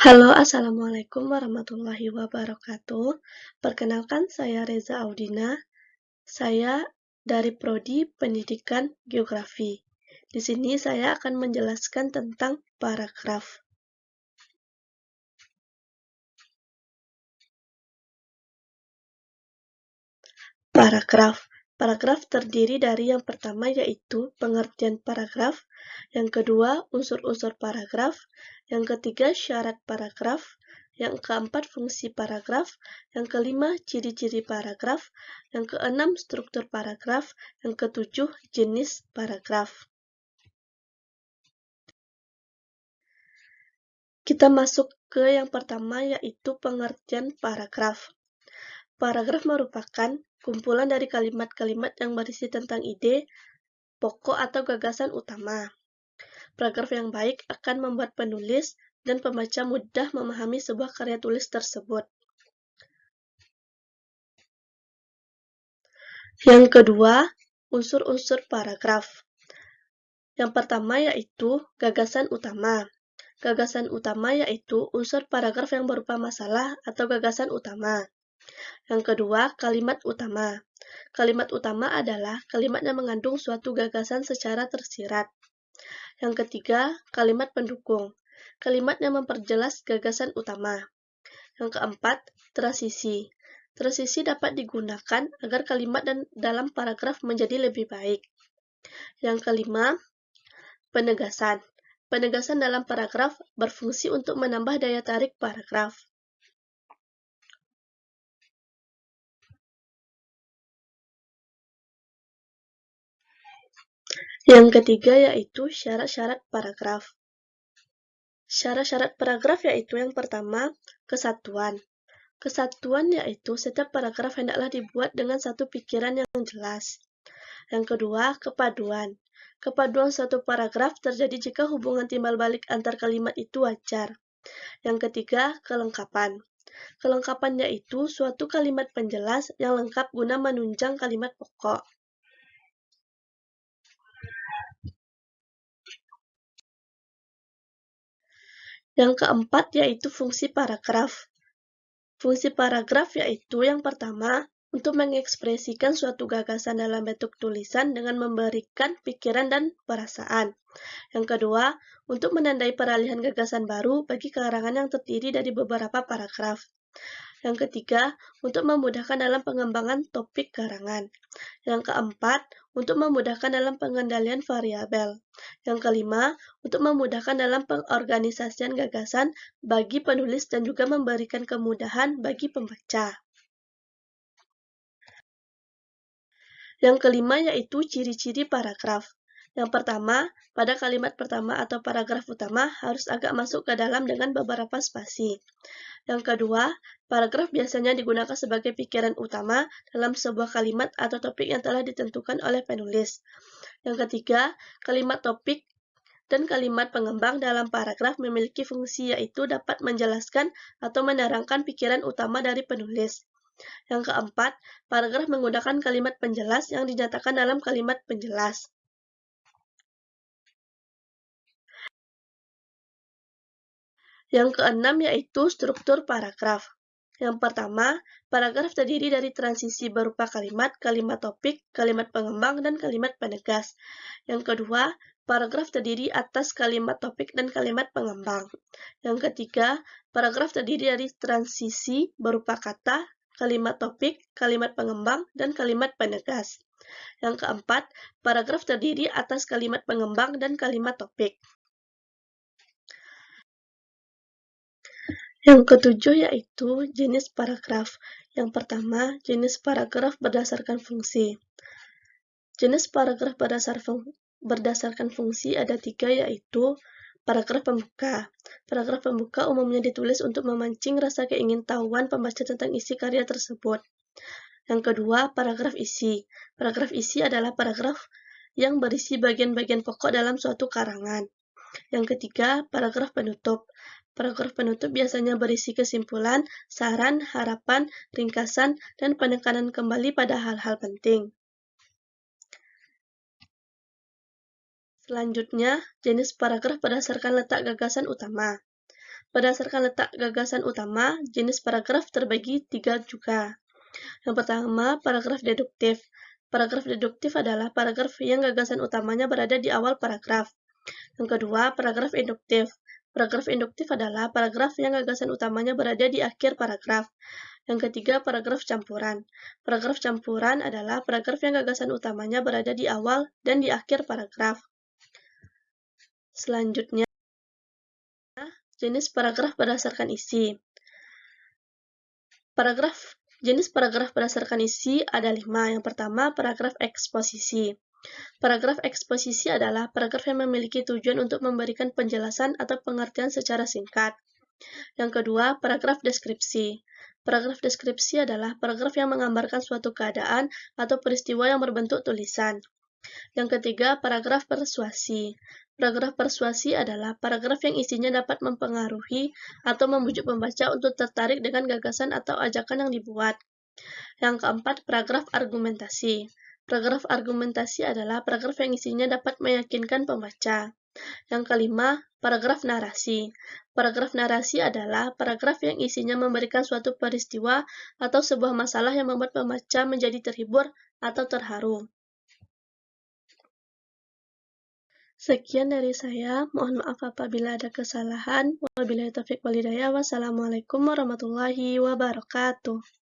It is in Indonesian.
Halo, Assalamualaikum warahmatullahi wabarakatuh. Perkenalkan, saya Reza Audina. Saya dari Prodi Pendidikan Geografi. Di sini saya akan menjelaskan tentang paragraf. Paragraf. Paragraf terdiri dari yang pertama yaitu pengertian paragraf, yang kedua unsur-unsur paragraf, yang ketiga syarat paragraf, yang keempat fungsi paragraf, yang kelima ciri-ciri paragraf, yang keenam struktur paragraf, yang ketujuh jenis paragraf. Kita masuk ke yang pertama yaitu pengertian paragraf. Paragraf merupakan kumpulan dari kalimat-kalimat yang berisi tentang ide, pokok atau gagasan utama. Paragraf yang baik akan membuat penulis dan pembaca mudah memahami sebuah karya tulis tersebut. Yang kedua, unsur-unsur paragraf. Yang pertama yaitu gagasan utama. Gagasan utama yaitu unsur paragraf yang berupa masalah atau gagasan utama. Yang kedua, kalimat utama. Kalimat utama adalah kalimat yang mengandung suatu gagasan secara tersirat. Yang ketiga, kalimat pendukung. Kalimat yang memperjelas gagasan utama. Yang keempat, transisi. Transisi dapat digunakan agar kalimat dan dalam paragraf menjadi lebih baik. Yang kelima, penegasan. Penegasan dalam paragraf berfungsi untuk menambah daya tarik paragraf. Yang ketiga yaitu syarat-syarat paragraf. Syarat-syarat paragraf yaitu yang pertama, kesatuan. Kesatuan yaitu setiap paragraf hendaklah dibuat dengan satu pikiran yang jelas. Yang kedua, kepaduan. Kepaduan suatu paragraf terjadi jika hubungan timbal balik antar kalimat itu wajar. Yang ketiga, kelengkapan. Kelengkapan yaitu suatu kalimat penjelas yang lengkap guna menunjang kalimat pokok. Yang keempat yaitu fungsi paragraf. Fungsi paragraf yaitu yang pertama, untuk mengekspresikan suatu gagasan dalam bentuk tulisan dengan memberikan pikiran dan perasaan. Yang kedua, untuk menandai peralihan gagasan baru bagi karangan yang terdiri dari beberapa paragraf. Yang ketiga, untuk memudahkan dalam pengembangan topik karangan. Yang keempat, untuk memudahkan dalam pengendalian variabel. Yang kelima, untuk memudahkan dalam pengorganisasian gagasan bagi penulis dan juga memberikan kemudahan bagi pembaca. Yang kelima yaitu ciri-ciri paragraf. Yang pertama, pada kalimat pertama atau paragraf utama harus agak masuk ke dalam dengan beberapa spasi. Yang kedua, paragraf biasanya digunakan sebagai pikiran utama dalam sebuah kalimat atau topik yang telah ditentukan oleh penulis. Yang ketiga, kalimat topik dan kalimat pengembang dalam paragraf memiliki fungsi yaitu dapat menjelaskan atau menerangkan pikiran utama dari penulis. Yang keempat, paragraf menggunakan kalimat penjelas yang dinyatakan dalam kalimat penjelas. Yang keenam yaitu struktur paragraf. Yang pertama, paragraf terdiri dari transisi berupa kalimat, kalimat topik, kalimat pengembang, dan kalimat penegas. Yang kedua, paragraf terdiri atas kalimat topik dan kalimat pengembang. Yang ketiga, paragraf terdiri dari transisi berupa kata, kalimat topik, kalimat pengembang, dan kalimat penegas. Yang keempat, paragraf terdiri atas kalimat pengembang dan kalimat topik. Yang ketujuh yaitu jenis paragraf. Yang pertama, jenis paragraf berdasarkan fungsi. Jenis paragraf berdasarkan fungsi ada tiga yaitu paragraf pembuka. Paragraf pembuka umumnya ditulis untuk memancing rasa keingintahuan pembaca tentang isi karya tersebut. Yang kedua, paragraf isi. Paragraf isi adalah paragraf yang berisi bagian-bagian pokok dalam suatu karangan. Yang ketiga, paragraf penutup. Paragraf penutup biasanya berisi kesimpulan, saran, harapan, ringkasan, dan penekanan kembali pada hal-hal penting. Selanjutnya, jenis paragraf berdasarkan letak gagasan utama. Berdasarkan letak gagasan utama, jenis paragraf terbagi 3 juga. Yang pertama, paragraf deduktif. Paragraf deduktif adalah paragraf yang gagasan utamanya berada di awal paragraf. Yang kedua, paragraf induktif. Paragraf induktif adalah paragraf yang gagasan utamanya berada di akhir paragraf. Yang ketiga, paragraf campuran. Paragraf campuran adalah paragraf yang gagasan utamanya berada di awal dan di akhir paragraf. Selanjutnya, jenis paragraf berdasarkan isi. Jenis paragraf berdasarkan isi ada 5. Yang pertama, paragraf eksposisi. Paragraf eksposisi adalah paragraf yang memiliki tujuan untuk memberikan penjelasan atau pengertian secara singkat. Yang kedua, paragraf deskripsi. Paragraf deskripsi adalah paragraf yang menggambarkan suatu keadaan atau peristiwa yang berbentuk tulisan. Yang ketiga, paragraf persuasi. Paragraf persuasi adalah paragraf yang isinya dapat mempengaruhi atau membujuk pembaca untuk tertarik dengan gagasan atau ajakan yang dibuat. Yang keempat, paragraf argumentasi. Paragraf argumentasi adalah paragraf yang isinya dapat meyakinkan pembaca. Yang kelima, paragraf narasi. Paragraf narasi adalah paragraf yang isinya memberikan suatu peristiwa atau sebuah masalah yang membuat pembaca menjadi terhibur atau terharu. Sekian dari saya, mohon maaf apabila ada kesalahan. Wabillahi taufiq wal hidayah. Wassalamualaikum warahmatullahi wabarakatuh.